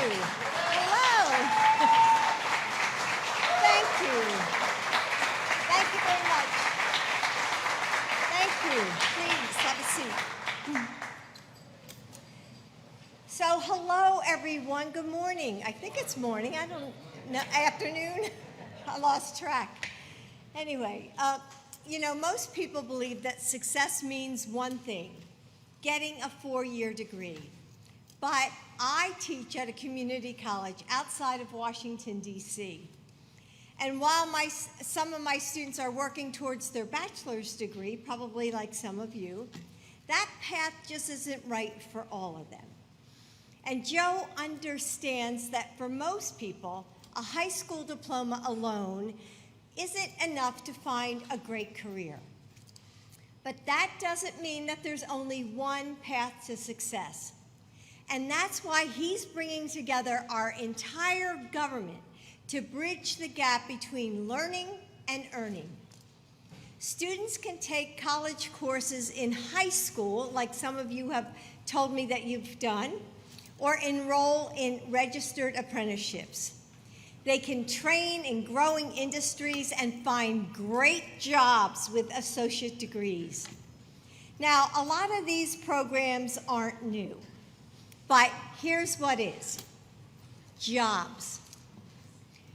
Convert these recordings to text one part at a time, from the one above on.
you. Hello. Thank you. Thank you very much. Thank you. Please have a seat. So hello, everyone. Good morning. I think it's morning. I don't know. Afternoon? I lost track. Anyway, you know, most people believe that success means one thing, getting a 4-year degree. But I teach at a community college outside of Washington, D.C. And while some of my students are working towards their bachelor's degree, probably like some of you, that path just isn't right for all of them. And Joe understands that for most people, a high school diploma alone isn't enough to find a great career. But that doesn't mean that there's only one path to success. And that's why he's bringing together our entire government to bridge the gap between learning and earning. Students can take college courses in high school, like some of you have told me that you've done, or enroll in registered apprenticeships. They can train in growing industries and find great jobs with associate degrees. Now, a lot of these programs aren't new. But here's what is: jobs.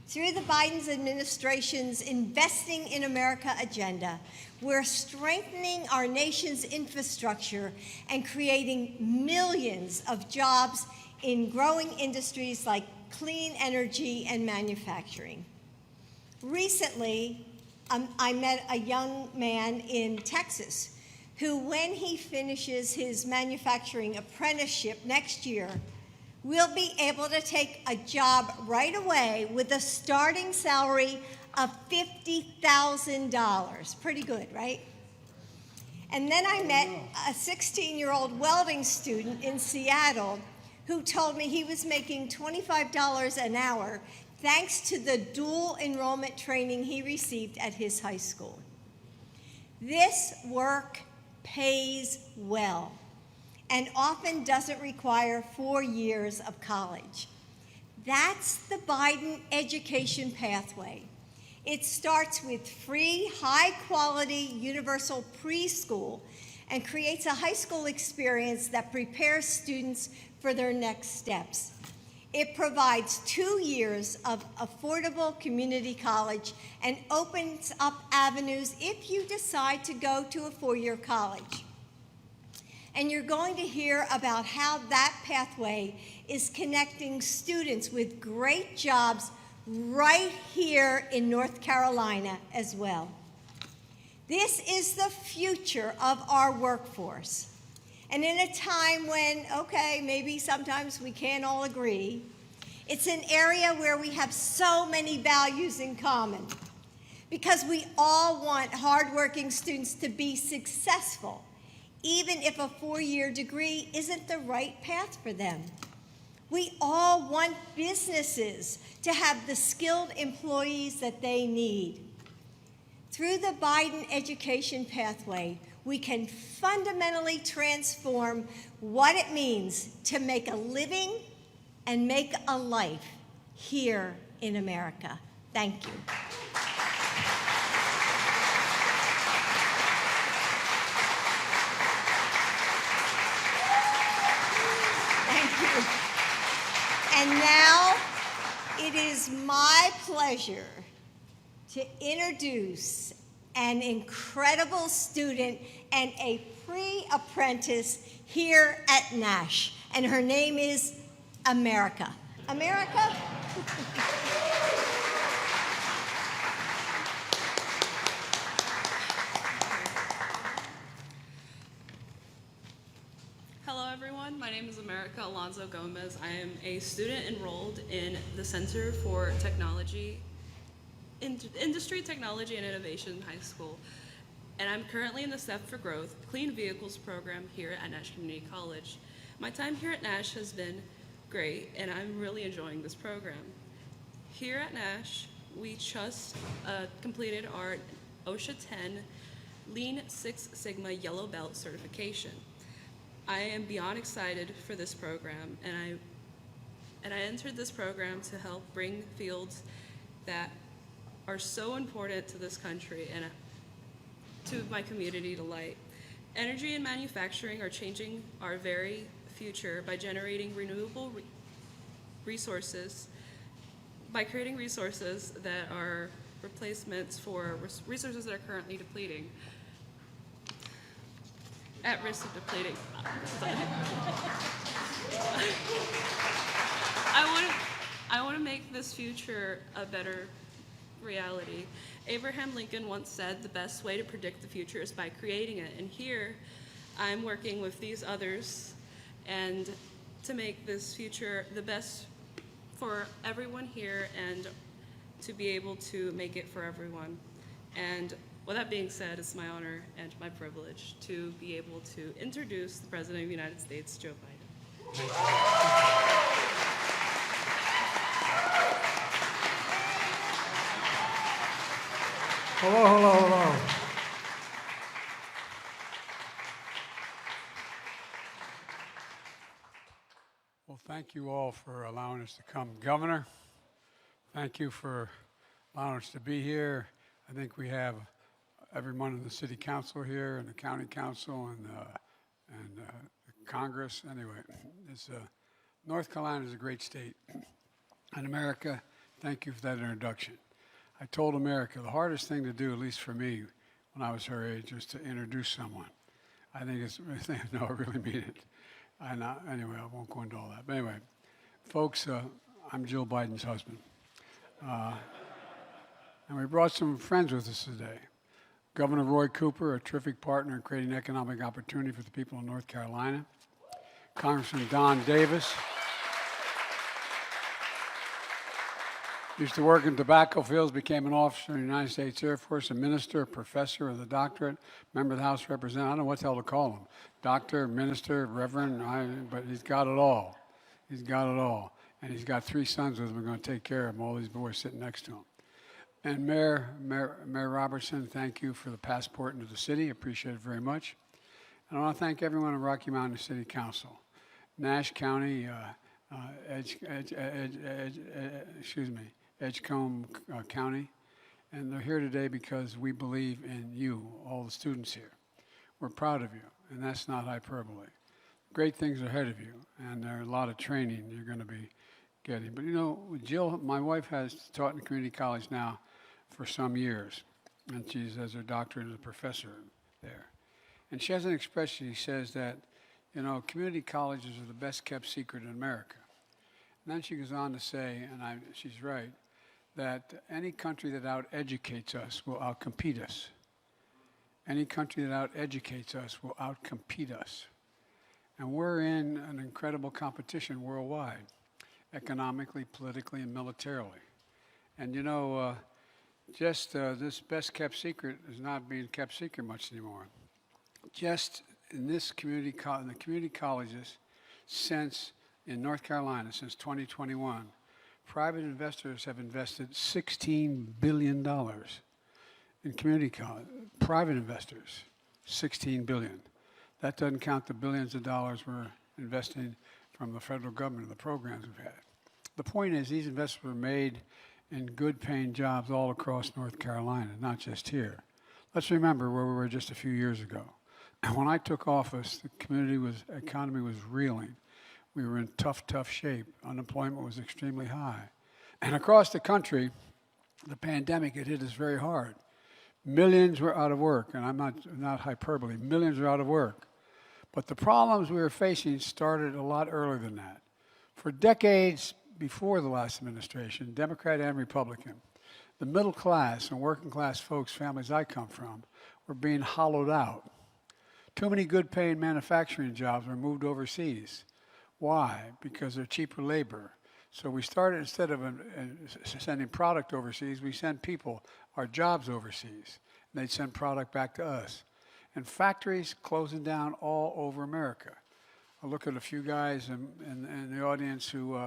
Through the Biden administration's Investing in America agenda, we're strengthening our nation's infrastructure and creating millions of jobs in growing industries like clean energy and manufacturing. Recently, I met a young man in Texas who, when he finishes his manufacturing apprenticeship next year, will be able to take a job right away with a starting salary of $50,000. Pretty good, right? And then I met a 16-year-old welding student in Seattle who told me he was making $25 an hour thanks to the dual enrollment training he received at his high school. This work pays well and often doesn't require 4 years of college. That's the Biden education pathway. It starts with free, high-quality universal preschool and creates a high school experience that prepares students for their next steps. It provides 2 years of affordable community college and opens up avenues if you decide to go to a 4-year college. And you're going to hear about how that pathway is connecting students with great jobs right here in North Carolina as well. This is the future of our workforce. And in a time when, okay, maybe sometimes we can't all agree, it's an area where we have so many values in common because we all want hardworking students to be successful, even if a 4-year degree isn't the right path for them. We all want businesses to have the skilled employees that they need. Through the Biden education pathway, we can fundamentally transform what it means to make a living and make a life here in America. Thank you. Thank you. And now it is my pleasure to introduce an incredible student and a pre-apprentice here at Nash, and her name is America. America? Hello everyone, my name is America Alonzo Gomez. I am a student enrolled in the Center for Technology, Industry, Technology, and Innovation High School. And I'm currently in the Step for Growth Clean Vehicles program here at Nash Community College. My time here at Nash has been great, and I'm really enjoying this program. Here at Nash, we just completed our OSHA 10 Lean Six Sigma Yellow Belt certification. I am beyond excited for this program, and and I entered this program to help bring fields that are so important to this country and to my community to light. Energy and manufacturing are changing our very future by generating renewable resources, by creating resources that are replacements for resources that are currently depleting, at risk of depleting. I want to make this future a better reality. Abraham Lincoln once said the best way to predict the future is by creating it. And here, I'm working with these others and to make this future the best for everyone here and to be able to make it for everyone. And with that being said, it's my honor and my privilege to be able to introduce the President of the United States, Joe Biden. Hello, hello, hello. Well, thank you all for allowing us to come. Governor, thank you for allowing us to be here. I think we have everyone in the city council here and the county council and Congress. Anyway, North Carolina is a great state. And America, thank you for that introduction. I told America the hardest thing to do, at least for me, when I was her age, was to introduce someone. I think it's, no, I really mean it. Anyway, I won't go into all that. But anyway, folks, I'm Jill Biden's husband. And we brought some friends with us today. Governor Roy Cooper, a terrific partner in creating economic opportunity for the people of North Carolina. Congressman Don Davis. Used to work in tobacco fields, became an officer in the United States Air Force, a minister, a professor with a doctorate, member of the House of Representatives. I don't know what the hell to call him. Doctor, minister, reverend, but he's got it all. He's got it all. And he's got 3 sons with him. We're going to take care of him, all these boys sitting next to him. And Mayor Robertson, thank you for the passport into the city. Appreciate it very much. And I want to thank everyone in Rocky Mountain City Council, Nash County, Edgecombe County, and they're here today because we believe in you, all the students here. We're proud of you, and that's not hyperbole. Great things are ahead of you, and there are a lot of training you're going to be getting. But you know, Jill, my wife, has taught in community college now for some years, and she has her doctorate as a professor there. And she has an expression, she says that, you know, community colleges are the best kept secret in America. And then she goes on to say, and she's right, that any country that out-educates us will out-compete us. Any country that out-educates us will out-compete us. And we're in an incredible competition worldwide, economically, politically, and militarily. And you know, this best-kept secret is not being kept secret much anymore. Just in this community, in the community colleges, in North Carolina, since 2021, private investors have invested $16 billion in community college. Private investors, $16 billion. That doesn't count the billions of dollars we're investing from the federal government and the programs we've had. The point is, these investments were made in good-paying jobs all across North Carolina, not just here. Let's remember where we were just a few years ago. When I took office, the economy was reeling. We were in tough shape. Unemployment was extremely high. And across the country, the pandemic had hit us very hard. Millions were out of work, and I'm not hyperbole. Millions were out of work. But the problems we were facing started a lot earlier than that. For decades before the last administration, Democrat and Republican, the middle class and working class folks, families I come from, were being hollowed out. Too many good-paying manufacturing jobs were moved overseas. Why? Because they're cheaper labor. So we started, instead of sending product overseas, we sent people, our jobs overseas. And they'd send product back to us. And factories closing down all over America. I look at a few guys in the audience who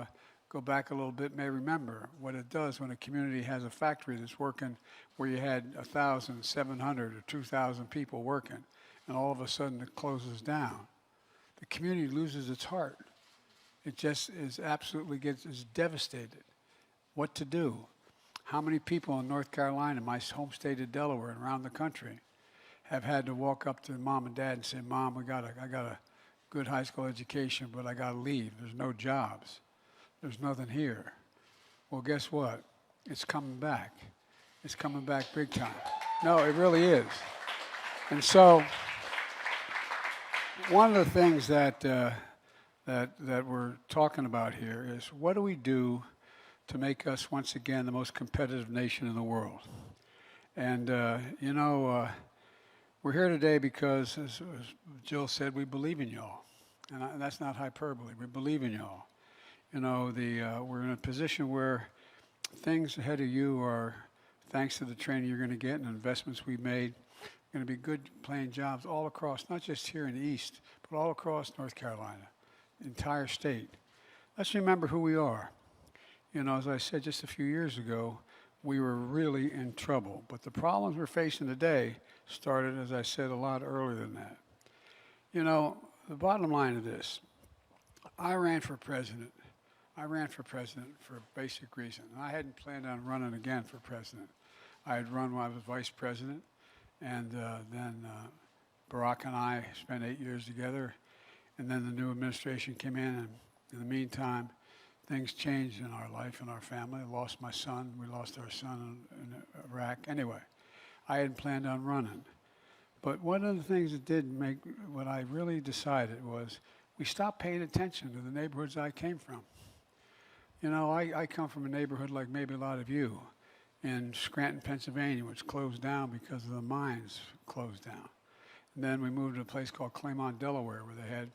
go back a little bit may remember what it does when a community has a factory that's working where you had 1,000, 700, or 2,000 people working, and all of a sudden it closes down. The community loses its heart. It just is absolutely is devastated. What to do? How many people in North Carolina, my home state of Delaware, and around the country, have had to walk up to mom and dad and say, "Mom, I got a good high school education, but I got to leave. There's no jobs. There's nothing here." Well, guess what? It's coming back. It's coming back big time. No, it really is. And so, one of the things that we're talking about here is, what do we do to make us once again the most competitive nation in the world? And we're here today because, as Jill said, we believe in y'all, and that's not hyperbole. We believe in y'all. We're in a position where things ahead of you are, thanks to the training you're going to get and investments we've made, going to be good paying jobs all across, not just here in the East, but all across North Carolina, the entire state. Let's remember who we are. As I said just a few years ago, we were really in trouble. But the problems we're facing today started, as I said, a lot earlier than that. The bottom line of this, I ran for president for a basic reason. I hadn't planned on running again for president. I had run when I was vice president, and then Barack and I spent 8 years together, and then the new administration came in, and in the meantime, things changed in our life and our family. I lost my son. We lost our son in Iraq. Anyway, I hadn't planned on running. But one of the things that did make what I really decided was we stopped paying attention to the neighborhoods I came from. I come from a neighborhood like maybe a lot of you in Scranton, Pennsylvania, which closed down because of the mines closed down. And then we moved to a place called Claymont, Delaware, where they had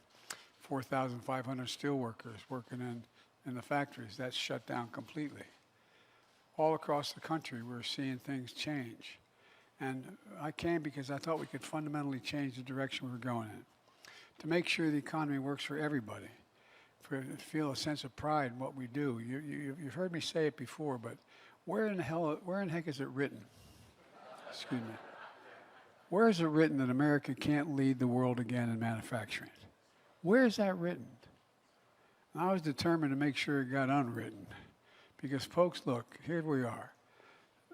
4,500 steel workers working in the factories. That's shut down completely. All across the country, we're seeing things change. And I came because I thought we could fundamentally change the direction we were going in, to make sure the economy works for everybody, to feel a sense of pride in what we do. You've heard me say it before, but where in the heck is it written? Excuse me. Where is it written that America can't lead the world again in manufacturing? Where is that written? And I was determined to make sure it got unwritten. Because, folks, look, here we are.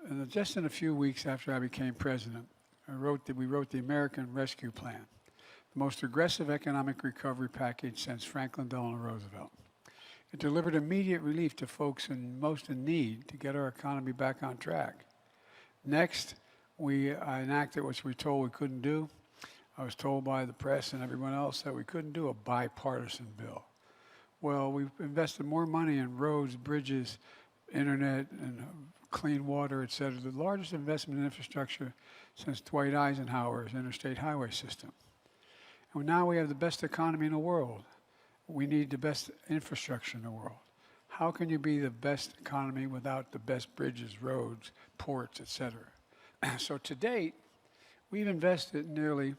And just in a few weeks after I became president, we wrote the American Rescue Plan, the most aggressive economic recovery package since Franklin Delano Roosevelt. It delivered immediate relief to folks most in need to get our economy back on track. Next, I enacted what we were told we couldn't do. I was told by the press and everyone else that we couldn't do a bipartisan bill. Well, we've invested more money in roads, bridges, internet, and clean water, et cetera, the largest investment in infrastructure since Dwight Eisenhower's interstate highway system. And now we have the best economy in the world. We need the best infrastructure in the world. How can you be the best economy without the best bridges, roads, ports, et cetera? So to date, we've invested nearly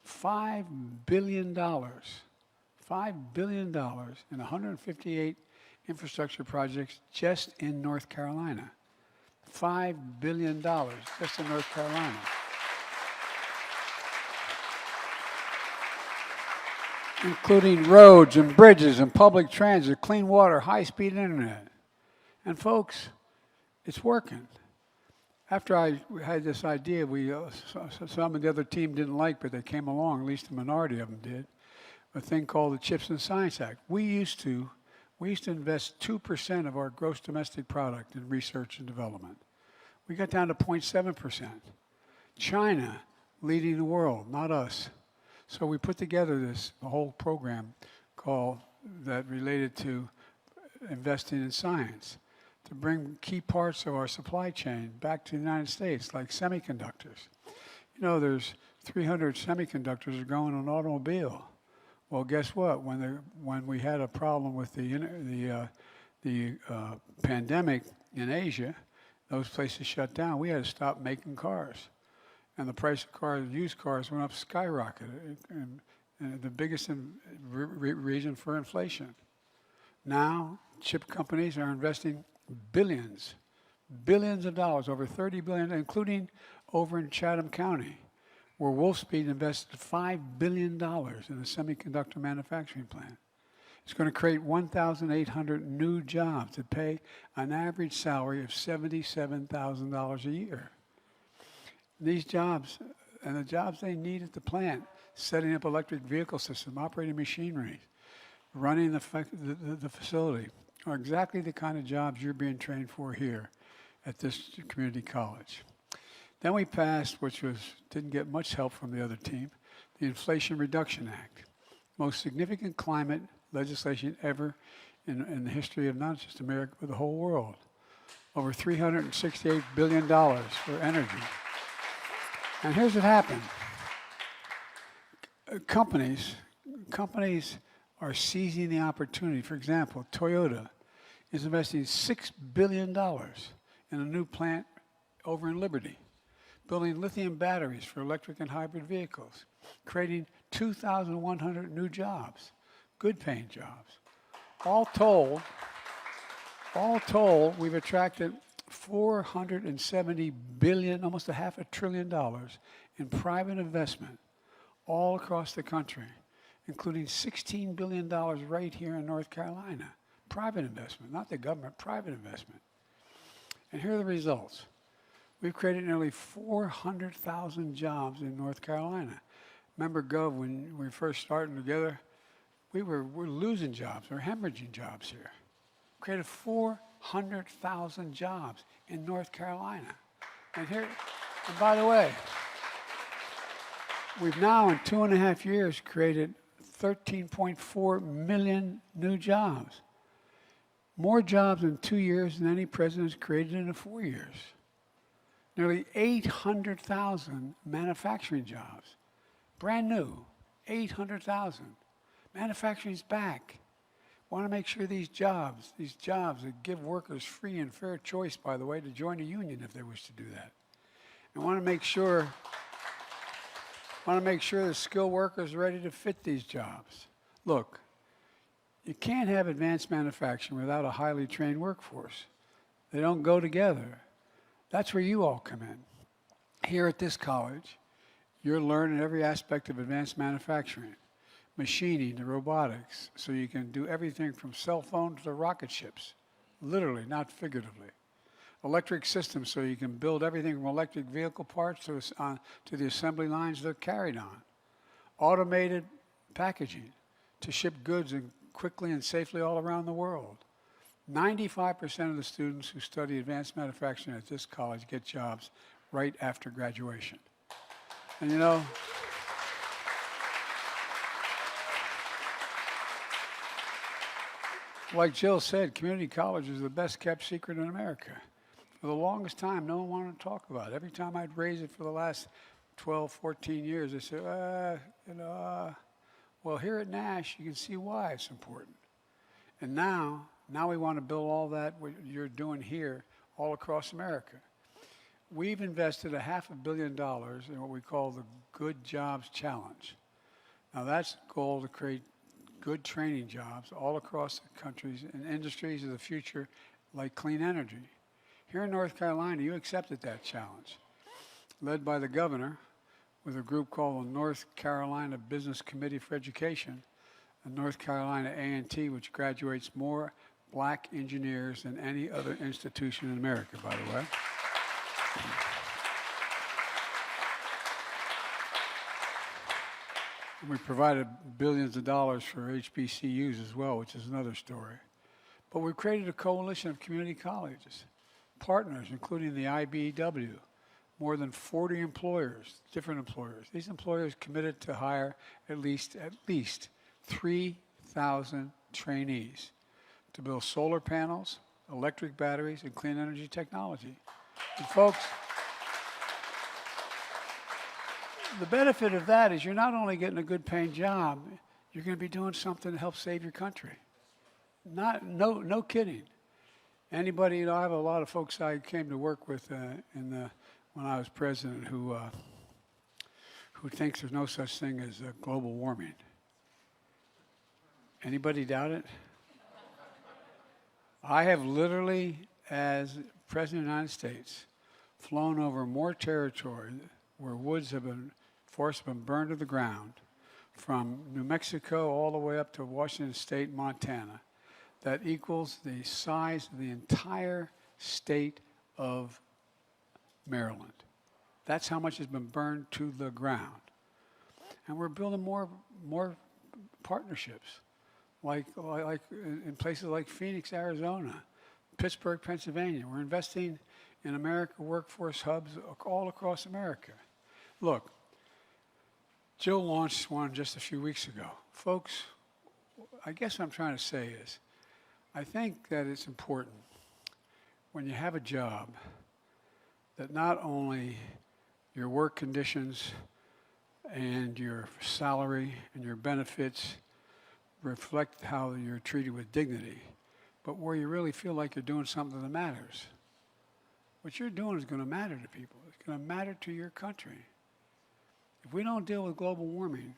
$5 billion in 158 infrastructure projects just in North Carolina. $5 billion just in North Carolina. Including roads and bridges and public transit, clean water, high-speed internet. And folks, it's working. After I had this idea, some of the other team didn't like, but they came along, at least the minority of them did, a thing called the CHIPS and Science Act. We used to invest 2% of our gross domestic product in research and development. We got down to 0.7%. China leading the world, not us. So we put together a whole program that related to investing in science, to bring key parts of our supply chain back to the United States, like semiconductors. There's 300 semiconductors that go in an automobile. Well, guess what? When we had a problem with the pandemic in Asia, those places shut down. We had to stop making cars, and the price of used cars went up skyrocketed, and the biggest reason for inflation. Now, chip companies are investing billions of dollars, over $30 billion, including over in Chatham County, where Wolfspeed invested $5 billion in a semiconductor manufacturing plant. It's going to create 1,800 new jobs that pay an average salary of $77,000 a year. These jobs and the jobs they need at the plant, setting up electric vehicle system, operating machinery, running the facility, are exactly the kind of jobs you're being trained for here at this community college. Then we passed, which didn't get much help from the other team, the Inflation Reduction Act, most significant climate legislation ever in the history of not just America, but the whole world. Over $368 billion for energy. And here's what happened. Companies are seizing the opportunity. For example, Toyota is investing $6 billion in a new plant over in Liberty, building lithium batteries for electric and hybrid vehicles, creating 2,100 new jobs, good paying jobs. All told, we've attracted $470 billion, almost a half a trillion dollars in private investment all across the country, including $16 billion right here in North Carolina. Private investment, not the government, private investment. And here are the results. We've created nearly 400,000 jobs in North Carolina. Remember, Gov, when we first started together, we're losing jobs, we're hemorrhaging jobs here. Created 400,000 jobs in North Carolina. And by the way, we've now in 2.5 years created 13.4 million new jobs. More jobs in 2 years than any president's created in 4 years. Nearly 800,000 manufacturing jobs. Brand new, 800,000. Manufacturing's back. Want to make sure these jobs that give workers free and fair choice, by the way, to join a union if they wish to do that. And want to make sure the skilled workers are ready to fit these jobs. Look, you can't have advanced manufacturing without a highly trained workforce. They don't go together. That's where you all come in. Here at this college, you're learning every aspect of advanced manufacturing, machining to robotics, so you can do everything from cell phones to rocket ships, literally, not figuratively. Electric systems, so you can build everything from electric vehicle parts to the assembly lines they're carried on. Automated packaging to ship goods quickly and safely all around the world. 95% of the students who study advanced manufacturing at this college get jobs right after graduation. And you know, like Jill said, community college is the best kept secret in America. For the longest time, no one wanted to talk about it. Every time I'd raise it for the last 12, 14 years, they said, well, here at Nash, you can see why it's important. And now we want to build all that what you're doing here all across America. We've invested $500 million in what we call the Good Jobs Challenge. Now that's the goal, to create good training jobs all across the countries in industries of the future like clean energy. Here in North Carolina, you accepted that challenge, led by the governor with a group called the North Carolina Business Committee for Education, and North Carolina A&T, which graduates more black engineers than any other institution in America, by the way. We provided billions of dollars for HBCUs as well, which is another story. But we've created a coalition of community colleges, partners, including the IBEW, more than 40 employers, different employers. These employers committed to hire at least 3,000 trainees to build solar panels, electric batteries, and clean energy technology. And folks, the benefit of that is you're not only getting a good paying job, you're going to be doing something to help save your country. No kidding. Anybody, you know, I have a lot of folks I came to work with when I was president who thinks there's no such thing as global warming. Anybody doubt it? I have literally, as President of the United States, flown over more territory where forests have been burned to the ground, from New Mexico all the way up to Washington State, Montana, that equals the size of the entire state of Maryland. That's how much has been burned to the ground. And we're building more partnerships, like in places like Phoenix, Arizona, Pittsburgh, Pennsylvania. We're investing in America workforce hubs all across America. Look, Jill launched one just a few weeks ago. Folks, I guess what I'm trying to say is, I think that it's important when you have a job that not only your work conditions and your salary and your benefits reflect how you're treated with dignity, but where you really feel like you're doing something that matters. What you're doing is going to matter to people. It's going to matter to your country. If we don't deal with global warming,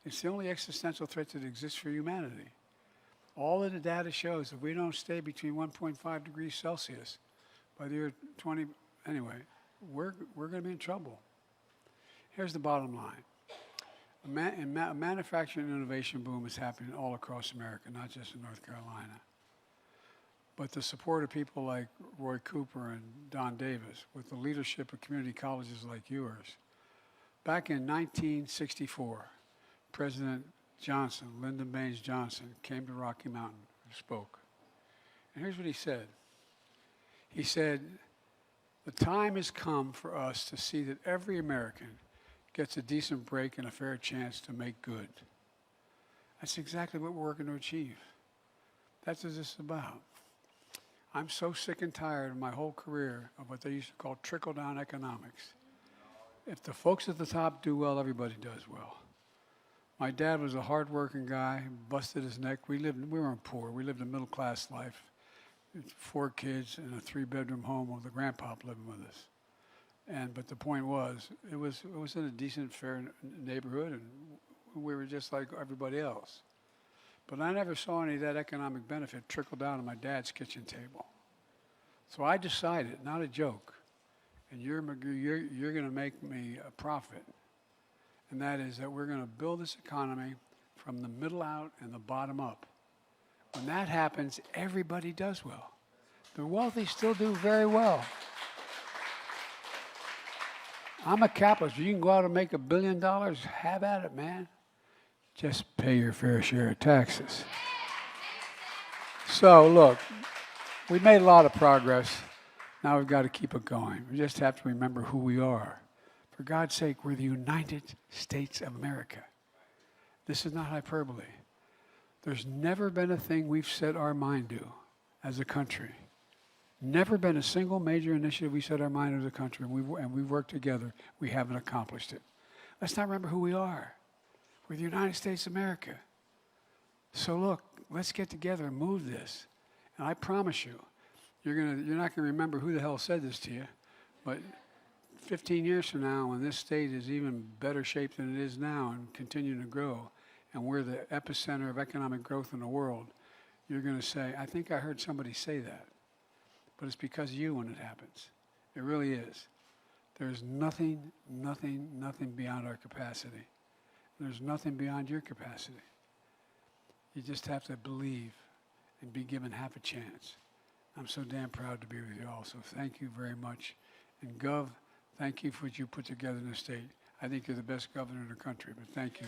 it's the only existential threat that exists for humanity. All of the data shows if we don't stay between 1.5 degrees Celsius by the year 20, anyway, we're going to be in trouble. Here's the bottom line. A manufacturing and innovation boom is happening all across America, not just in North Carolina. But the support of people like Roy Cooper and Don Davis, with the leadership of community colleges like yours. Back in 1964, President Johnson, Lyndon Baines Johnson, came to Rocky Mountain and spoke. And here's what he said. He said, the time has come for us to see that every American gets a decent break and a fair chance to make good. That's exactly what we're working to achieve. That's what this is about. I'm so sick and tired of my whole career of what they used to call trickle-down economics. If the folks at the top do well, everybody does well. My dad was a hard-working guy, busted his neck. We weren't poor. We lived a middle-class life. 4 kids in a 3-bedroom home with a grandpa living with us. But the point was, it was in a decent, fair neighborhood, and we were just like everybody else. But I never saw any of that economic benefit trickle down to my dad's kitchen table. So I decided, not a joke, and you're going to make me a profit, and that is that we're going to build this economy from the middle out and the bottom up. When that happens, everybody does well. The wealthy still do very well. I'm a capitalist. You can go out and make $1 billion. Have at it, man. Just pay your fair share of taxes. So, look, we made a lot of progress. Now we've got to keep it going. We just have to remember who we are. For God's sake, we're the United States of America. This is not hyperbole. There's never been a thing we've set our mind to as a country. Never been a single major initiative we set our mind as a country, and we've worked together. We haven't accomplished it. Let's not remember who we are. We're the United States of America. So look, let's get together and move this. And I promise you, you're not going to remember who the hell said this to you, but 15 years from now, when this state is even better shape than it is now and continuing to grow, and we're the epicenter of economic growth in the world, you're going to say, I think I heard somebody say that. But it's because of you when it happens. It really is. There's nothing beyond our capacity. There's nothing beyond your capacity. You just have to believe and be given half a chance. I'm so damn proud to be with you all. So thank you very much. And Gov, thank you for what you put together in the state. I think you're the best governor in the country, but thank you.